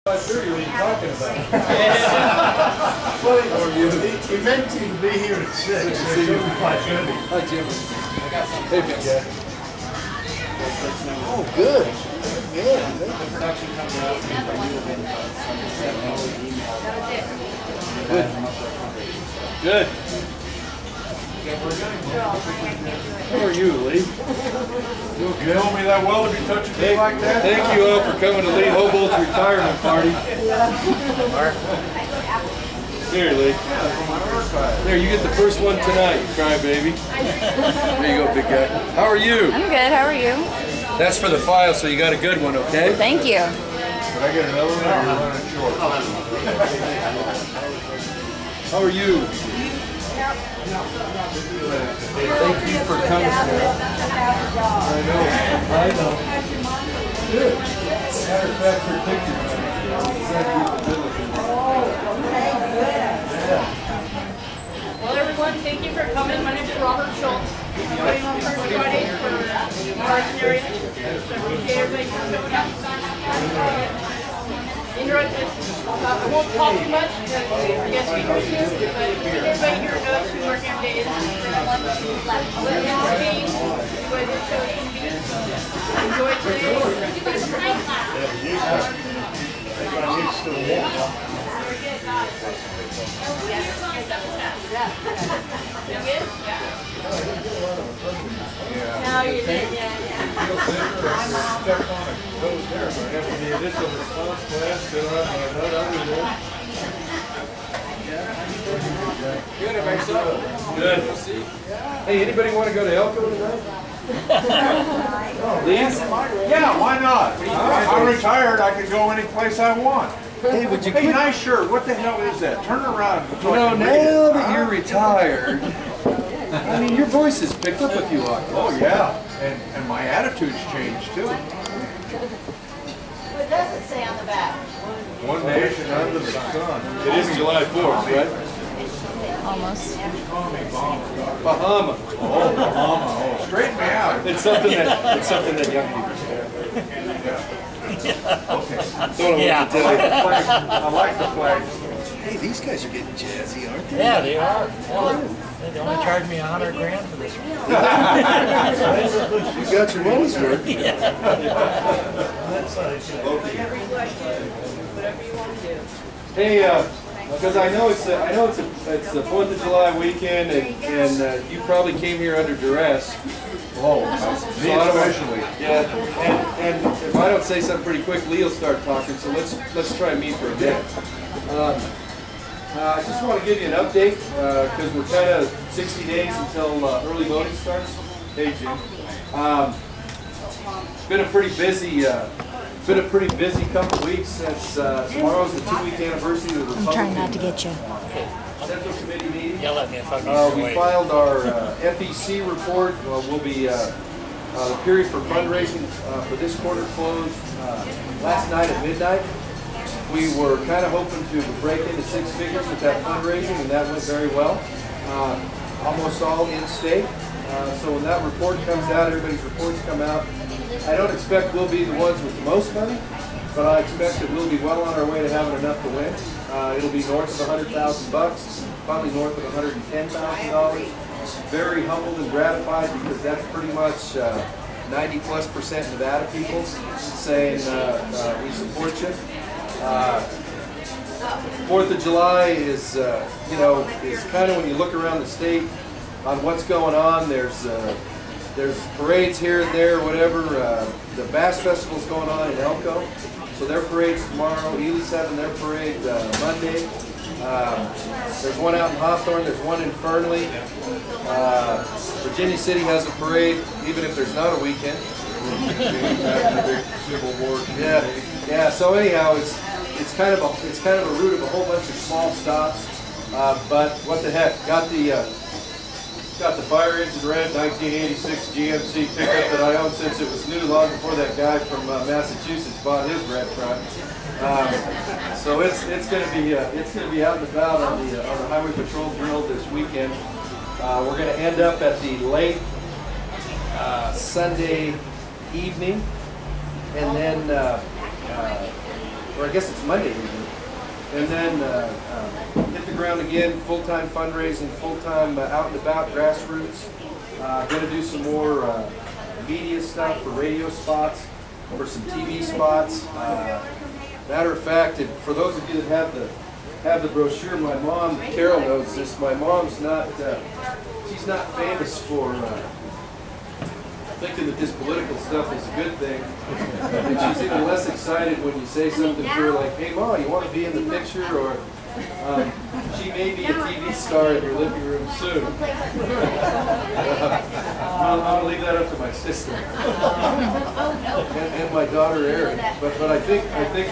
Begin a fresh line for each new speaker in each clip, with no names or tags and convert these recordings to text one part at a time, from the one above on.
I'm sure you were talking about.
He meant to be here at 6.
Good to see you. Hi, Jimmy. Hi, Jimmy. Hey, big guy.
Oh, good. Yeah.
The production comes out and you have been
Good. How are you, Lee?
You know me that well to be touching me like that?
Thank you all for coming to Lee Hobold's retirement party. Here, Lee. There, you get the first one tonight, crybaby. There you go, big guy. How are you?
I'm good. How are you?
That's for the file, so you got a good one, okay?
Thank you.
Can I get another one or you're running short?
How are you? Thank you for coming. I know. Good. Matter of fact, your picture.
Well, everyone, thank you for coming. My name is Robert Schultz. I'm going on first Friday for Carson area. So I appreciate everybody coming out. I won't talk too much because I guess speakers here, but everybody here knows who our candidate is. I'll let him speak, what his show is going to be. Enjoy today. No, you didn't. Yeah.
Step on a toes there, but I have the initial response class, sit on my nut under there.
Good, everybody saw it? Good. Hey, anybody want to go to Elko tonight? Please?
Yeah, why not? I'm retired, I can go any place I want.
Hey, would you
Hey,
quit?
nice shirt, what the hell is that? Turn around.
You know, now that you're retired, I mean, your voice has picked up a few octaves.
Oh, yeah, and my attitude's changed too.
What does it say on the back?
One nation under the sun.
It is July 4th, right?
Almost.
Bahama.
Oh, Bahama. Oh, straighten me out.
It's something that young people say.
Okay.
Don't know what to tell you.
I like the flag.
Hey, these guys are getting jazzy, aren't they?
Yeah, they are. They only charged me $100 grand for this one.
You got your money's worth. Hey, because I know it's the 4th of July weekend, and you probably came here under duress.
Oh, me especially.
Yeah, and if I don't say something pretty quick, Lee will start talking. So let's try me for a minute. I just want to give you an update because we're kind of 60 days until early voting starts. Hey, Jim. Been a pretty busy couple of weeks since tomorrow's the 2-week anniversary of the
I'm trying not to get you.
Central Committee meeting.
Yell at me if I'm
We filed our FEC report. We'll be the period for fundraising for this quarter closed last night at midnight. We were kind of hoping to break into 6 figures with that fundraising, and that went very well. Almost all in state. So when that report comes out, everybody's reports come out. I don't expect we'll be the ones with the most money, but I expect that we'll be well on our way to having enough to win. It'll be north of $100,000, probably north of $110,000. Very humbled and gratified because that's pretty much 90+% Nevada people saying we support you. 4th of July is, is kind of when you look around the state on what's going on. There's parades here and there, whatever. The Bass Festival's going on in Elko, so their parade's tomorrow. Ely's having their parade Monday. There's one out in Hawthorne. There's one in Fernley. Virginia City has a parade, even if there's not a weekend.
Civil War.
Yeah. So anyhow, it's kind of a route of a whole bunch of small stops. But what the heck? Got the fire engine red 1986 GMC pickup that I owned since it was new, long before that guy from Massachusetts bought his red truck. So it's going to be out and about on the Highway Patrol drill this weekend. We're going to end up at the late Sunday evening, and then or I guess it's Monday evening. And then hit the ground again, full-time fundraising, full-time out and about grassroots. Going to do some more media stuff for radio spots, for some TV spots. Matter of fact, for those of you that have the brochure, my mom, Carol, knows this. My mom's not, she's not famous for thinking that this political stuff is a good thing. And she's even less excited when you say something to her like, "Hey, Mom, you want to be in the picture?" Or she may be a TV star in your living room soon. I'm going to leave that up to my sister and my daughter Erin. But I think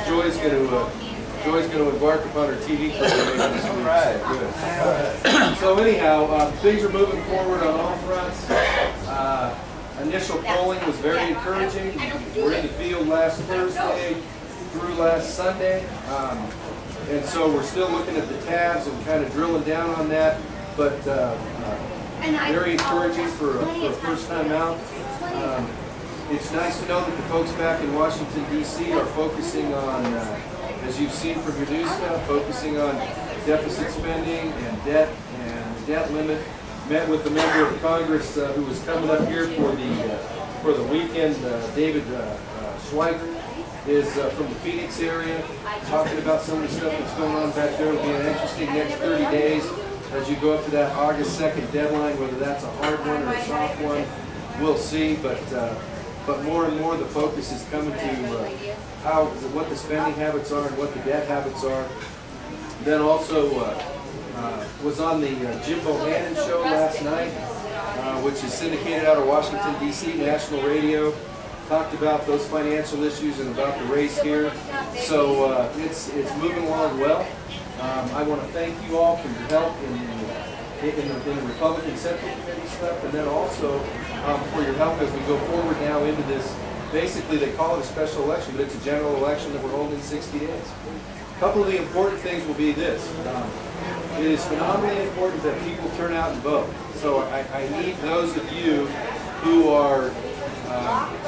Joy's going to embark upon her TV career later this week. Good. So anyhow, things are moving forward on all fronts. Initial polling was very encouraging. We're in the field last Thursday through last Sunday. And so we're still looking at the tabs and kind of drilling down on that. But very encouraging for a first time out. It's nice to know that the folks back in Washington, D.C. are focusing on, as you've seen from your news stuff, focusing on deficit spending and debt and the debt limit. Met with the member of Congress who was coming up here for the weekend. David Schweiger is from the Phoenix area, talking about some of the stuff that's going on back there. It'll be an interesting next 30 days as you go up to that August 2nd deadline. Whether that's a hard one or a soft one, we'll see. But more and more the focus is coming to what the spending habits are and what the debt habits are. Then also. Was on the Jim Bohannon show last night, which is syndicated out of Washington, D.C., national radio. Talked about those financial issues and about the race here. So it's moving along well. I want to thank you all for your help in the Republican Central Committee stuff, and then also for your help as we go forward now into this. Basically, they call it a special election, but it's a general election that we're holding in 60 days. A couple of the important things will be this. It is phenomenally important that people turn out and vote. So I need those of you who are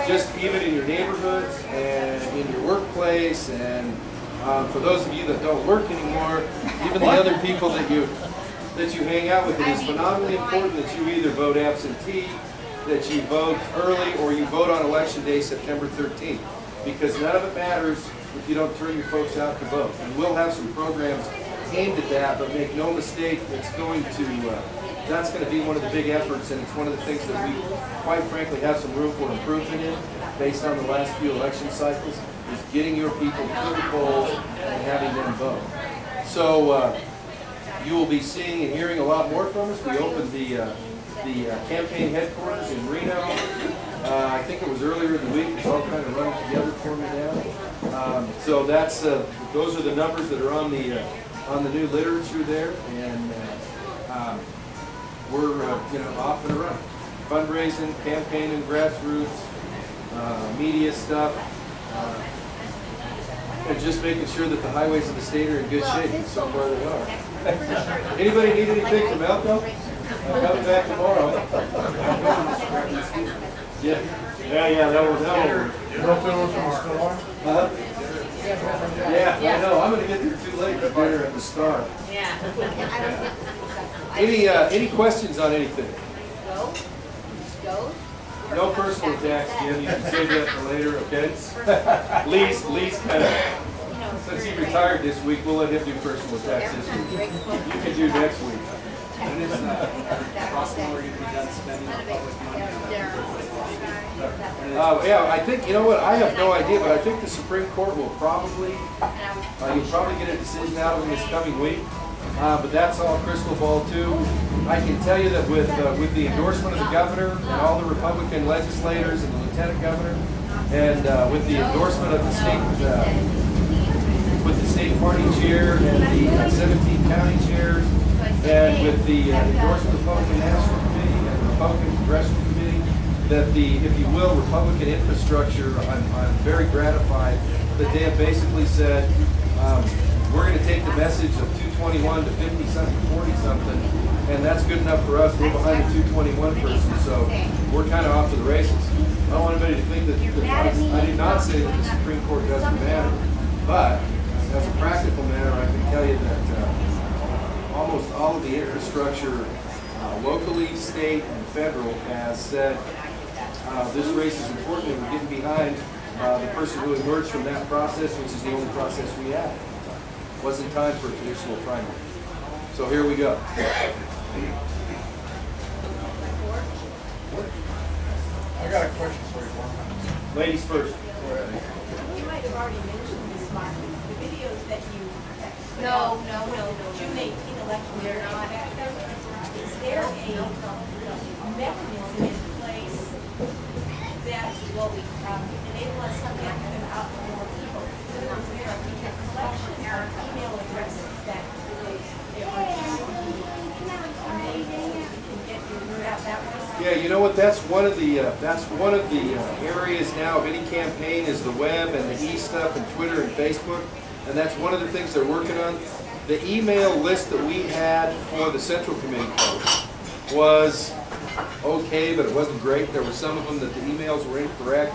just even in your neighborhoods and in your workplace, and for those of you that don't work anymore, even the other people that you hang out with, it is phenomenally important that you either vote absentee, that you vote early, or you vote on Election Day, September 13th. Because none of it matters if you don't turn your folks out to vote. And we'll have some programs aimed at that, but make no mistake, that's going to be one of the big efforts, and it's one of the things that we, quite frankly, have some room for improvement in, based on the last few election cycles, is getting your people to the polls and having them vote. So you will be seeing and hearing a lot more from us. We opened the campaign headquarters in Reno. I think it was earlier in the week. It's all kind of running together for me now. So that's those are the numbers that are on the new literature there, and we're off and running. Fundraising, campaigning, grassroots, media stuff, and just making sure that the highways of the state are in good shape. And so far they are. Anybody need anything from Elko? I'm coming back tomorrow. Yeah, that was Yeah, I know. I'm going to get there too late for dinner at the Star. Any questions on anything? No personal attacks, Jim. You can save that for later, okay? Lee's kind of, since he retired this week, we'll let him do personal attacks this week. You can do next week.
And is possible we're going to be done spending public money?
Yeah, I think, you know what, I have no idea, but I think the Supreme Court will probably, you'll probably get a decision out of them this coming week. But that's all crystal ball too. I can tell you that with the endorsement of the governor and all the Republican legislators and the lieutenant governor, and with the endorsement of the state party chair and the 17 county chairs, and with the endorsement of the Republican National Committee and the Republican Congressional Committee, that the, if you will, Republican infrastructure, I'm very gratified that they have basically said, we're going to take the message of 221 to 50-something, 40-something, and that's good enough for us. We're behind the 221 person, so we're kind of off to the races. I don't want anybody to think that I did not say that the Supreme Court doesn't matter, But as a practical matter, I can tell you that almost all of the infrastructure, locally, state, and federal, has said this race is important and we're getting behind the person who emerged from that process, which is the only process we had. It wasn't time for a traditional primary. So here we go.
I got a question for you.
Ladies first.
You might have already mentioned this, Mark. The videos that you
No.
June 18 election, they're not. Is there a mechanism in place that will enable us to get them out to more people? We have collection of email addresses that they are made so we can get your word out that way.
Yeah, you know what? That's one of the areas now of any campaign is the web and the e-stuff and Twitter and Facebook, and that's one of the things they're working on. The email list that we had for the Central Committee folks was okay, but it wasn't great. There were some of them that the emails were incorrect.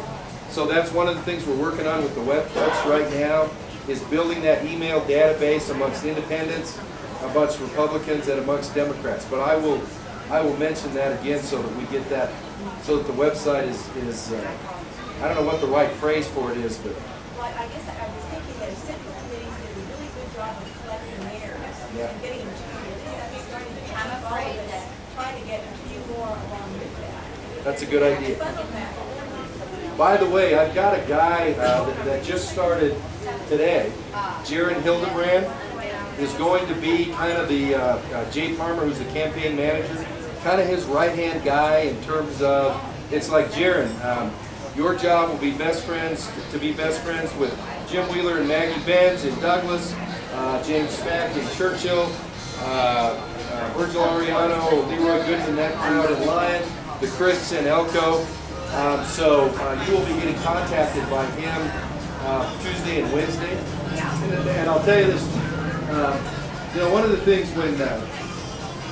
So that's one of the things we're working on with the web folks right now, is building that email database amongst independents, amongst Republicans, and amongst Democrats. But I will mention that again so that we get that, so that the website is I don't know what the right phrase for it is, but.
Well, I guess I was thinking that if Central Committees did a really good job of collecting theirs and getting them to you, that's starting to I'm afraid that trying to get a few more along with that.
That's a good idea. By the way, I've got a guy that just started today, Jaron Hildebrand, is going to be kind of the Jay Palmer, who's the campaign manager, kind of his right-hand guy in terms of, it's like Jaron, your job will be to be best friends with Jim Wheeler and Maggie Benz in Douglas, James Smack in Churchill, Virgil Ariano, Leroy Goods in that crowd in Lyon, the Chris in Elko. So you will be getting contacted by him Tuesday and Wednesday. And I'll tell you this, you know, one of the things when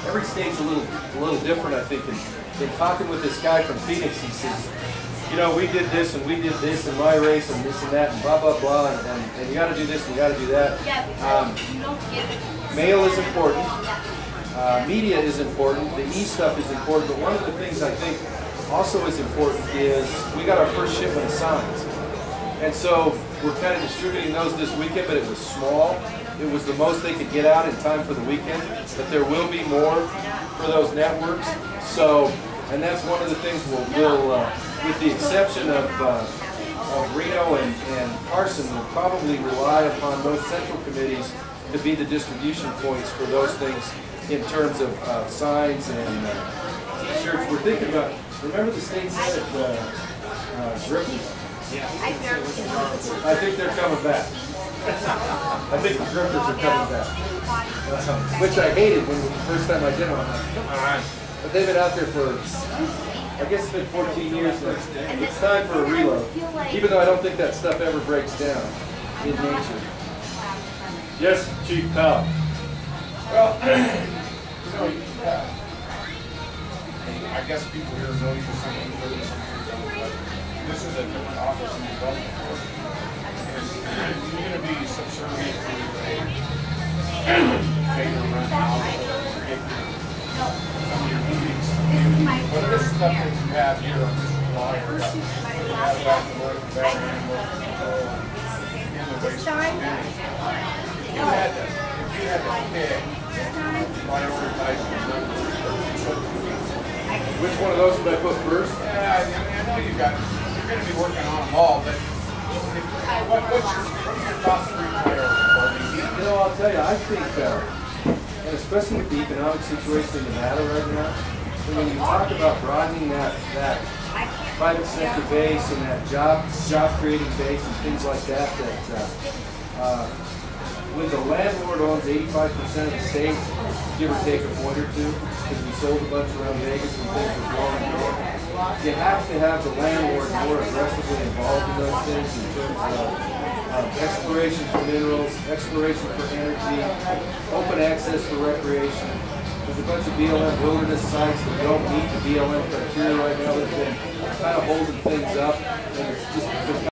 every state's a little different, I think, in talking with this guy from Phoenix, he says, you know, we did this and we did this in my race and this and that and blah, blah, blah, and you got to do this and you got to do that. Mail is important. Media is important. The e-stuff is important. But one of the things I think also is important is we got our first shipment of signs. And so we're kind of distributing those this weekend, but it was small. It was the most they could get out in time for the weekend. But there will be more for those networks. So, and that's one of the things we'll with the exception of Reno and Carson, we'll probably rely upon those central committees to be the distribution points for those things in terms of signs and t-shirts. We're thinking about, remember the state senate grippers? Yeah. I think they're coming back. I think the grippers are coming back. Which I hated when the first time I did them. I'm like, come on. But they've been out there for, I guess it's been 14 years now. It's time for a reload. Even though I don't think that stuff ever breaks down in nature. Yes, Chief Powell.
Well, so, I guess people here know you for something further, but this is a different office in the development board. You're going to be subservient to pay your rent now or some of your meetings. But this stuff that you have here on this flyer, you have back to work, veteran work control, and the waste management. If you had to pick, prioritize the numbers.
Which one of those should I put first?
Yeah, I mean, I know you're going to be working on them all, but what's your top three priorities?
You know, I'll tell you, I think, and especially with the economic situation in Nevada right now, when you talk about broadening that private sector base and that job creating base and things like that, when the landlord owns 85% of the state, give or take a point or two, because we sold a bunch around Vegas and things were blowing door, you have to have the landlord more aggressively involved in those things in terms of exploration for minerals, exploration for energy, open access for recreation. There's a bunch of BLM wilderness sites that don't meet the BLM criteria right now that have been kind of holding things up, and it's just